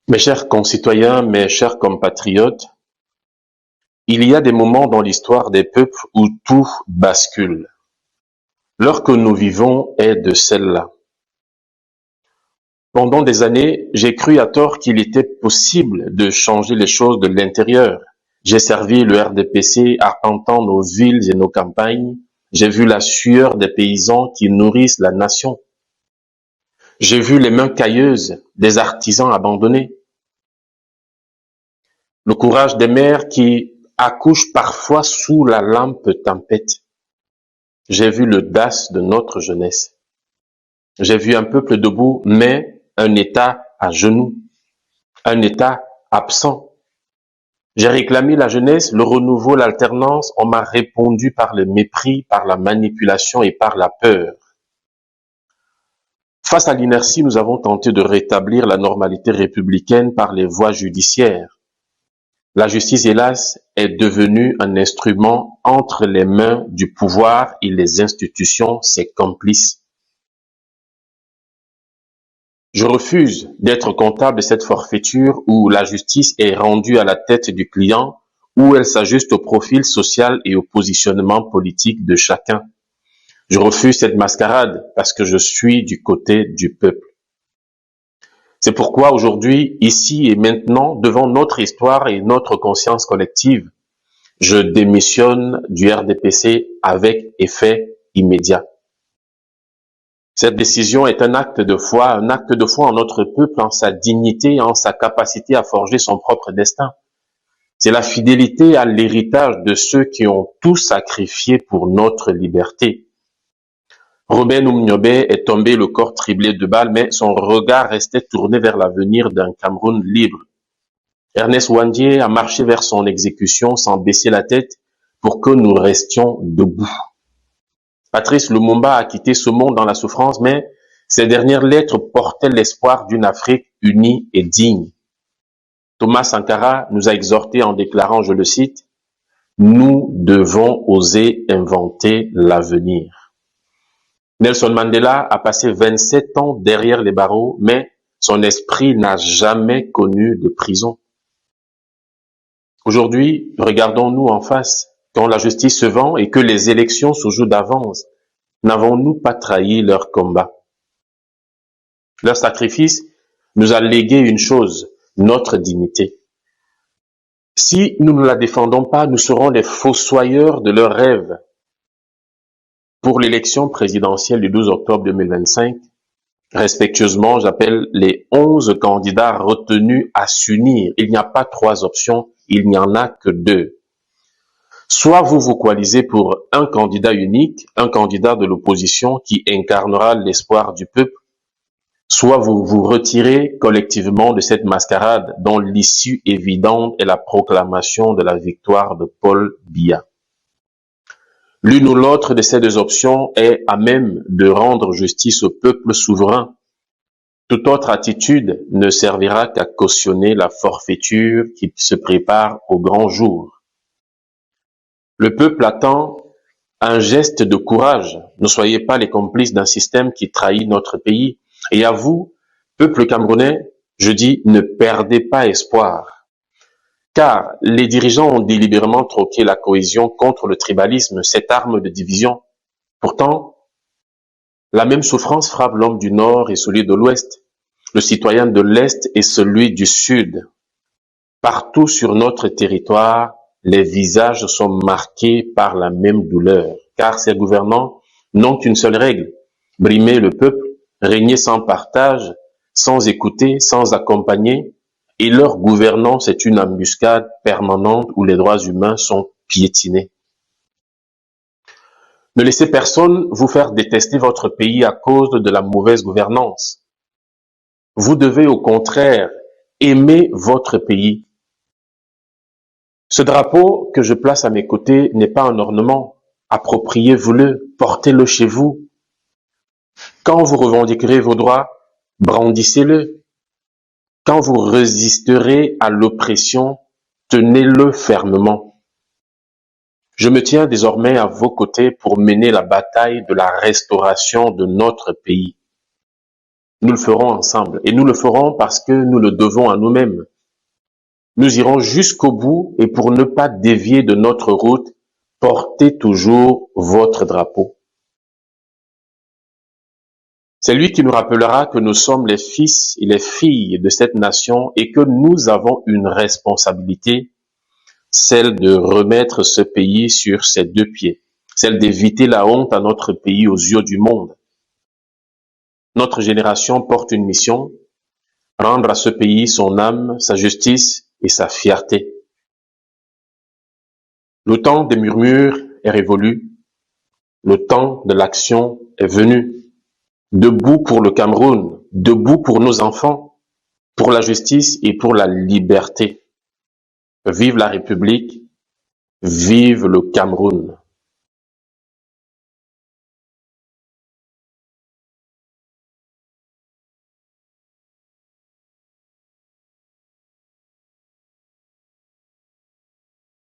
Mes chers concitoyens, mes chers compatriotes, il y a des moments dans l'histoire des peuples où tout bascule. L'heure que nous vivons est de celle-là. Pendant des années, j'ai cru à tort qu'il était possible de changer les choses de l'intérieur. J'ai servi le RDPC arpentant nos villes et nos campagnes. J'ai vu la sueur des paysans qui nourrissent la nation. J'ai vu les mains cailleuses des artisans abandonnés. Le courage des mères qui accouchent parfois sous la lampe tempête. J'ai vu le DAS de notre jeunesse. J'ai vu un peuple debout, mais un État à genoux, un État absent. J'ai réclamé la jeunesse, le renouveau, l'alternance. On m'a répondu par le mépris, par la manipulation et par la peur. Face à l'inertie, nous avons tenté de rétablir la normalité républicaine par les voies judiciaires. La justice, hélas, est devenue un instrument entre les mains du pouvoir et les institutions, ses complices. Je refuse d'être comptable de cette forfaiture où la justice est rendue à la tête du client, où elle s'ajuste au profil social et au positionnement politique de chacun. Je refuse cette mascarade parce que je suis du côté du peuple. C'est pourquoi aujourd'hui, ici et maintenant, devant notre histoire et notre conscience collective, je démissionne du RDPC avec effet immédiat. Cette décision est un acte de foi en notre peuple, en sa dignité, en sa capacité à forger son propre destin. C'est la fidélité à l'héritage de ceux qui ont tout sacrifié pour notre liberté. Robert Oumniobé est tombé le corps criblé de balles, mais son regard restait tourné vers l'avenir d'un Cameroun libre. Ernest Ouandié a marché vers son exécution sans baisser la tête pour que nous restions debout. Patrice Lumumba a quitté ce monde dans la souffrance, mais ses dernières lettres portaient l'espoir d'une Afrique unie et digne. Thomas Sankara nous a exhortés en déclarant, je le cite, « Nous devons oser inventer l'avenir ». Nelson Mandela a passé 27 ans derrière les barreaux, mais son esprit n'a jamais connu de prison. Aujourd'hui, regardons-nous en face. Quand la justice se vend et que les élections se jouent d'avance, n'avons-nous pas trahi leur combat? Leur sacrifice nous a légué une chose, notre dignité. Si nous ne la défendons pas, nous serons les fossoyeurs de leurs rêves. Pour l'élection présidentielle du 12 octobre 2025, respectueusement, j'appelle les 11 candidats retenus à s'unir. Il n'y a pas 3 options, il n'y en a que 2. Soit vous vous coalisez pour un candidat unique, un candidat de l'opposition qui incarnera l'espoir du peuple, soit vous vous retirez collectivement de cette mascarade dont l'issue évidente est la proclamation de la victoire de Paul Biya. L'une ou l'autre de ces 2 options est à même de rendre justice au peuple souverain. Toute autre attitude ne servira qu'à cautionner la forfaiture qui se prépare au grand jour. Le peuple attend un geste de courage. Ne soyez pas les complices d'un système qui trahit notre pays. Et à vous, peuple camerounais, je dis, ne perdez pas espoir. Car les dirigeants ont délibérément troqué la cohésion contre le tribalisme, cette arme de division. Pourtant, la même souffrance frappe l'homme du Nord et celui de l'Ouest, le citoyen de l'Est et celui du Sud. Partout sur notre territoire, les visages sont marqués par la même douleur, car ces gouvernants n'ont qu'une seule règle, brimer le peuple, régner sans partage, sans écouter, sans accompagner, et leur gouvernance est une embuscade permanente où les droits humains sont piétinés. Ne laissez personne vous faire détester votre pays à cause de la mauvaise gouvernance. Vous devez au contraire aimer votre pays. Ce drapeau que je place à mes côtés n'est pas un ornement. Appropriez-vous-le, portez-le chez vous. Quand vous revendiquerez vos droits, brandissez-le. Quand vous résisterez à l'oppression, tenez-le fermement. Je me tiens désormais à vos côtés pour mener la bataille de la restauration de notre pays. Nous le ferons ensemble et nous le ferons parce que nous le devons à nous-mêmes. Nous irons jusqu'au bout et pour ne pas dévier de notre route, portez toujours votre drapeau. C'est lui qui nous rappellera que nous sommes les fils et les filles de cette nation et que nous avons une responsabilité, celle de remettre ce pays sur ses deux pieds, celle d'éviter la honte à notre pays aux yeux du monde. Notre génération porte une mission, rendre à ce pays son âme, sa justice et sa fierté. Le temps des murmures est révolu, le temps de l'action est venu. Debout pour le Cameroun, debout pour nos enfants, pour la justice et pour la liberté. Vive la République, vive le Cameroun.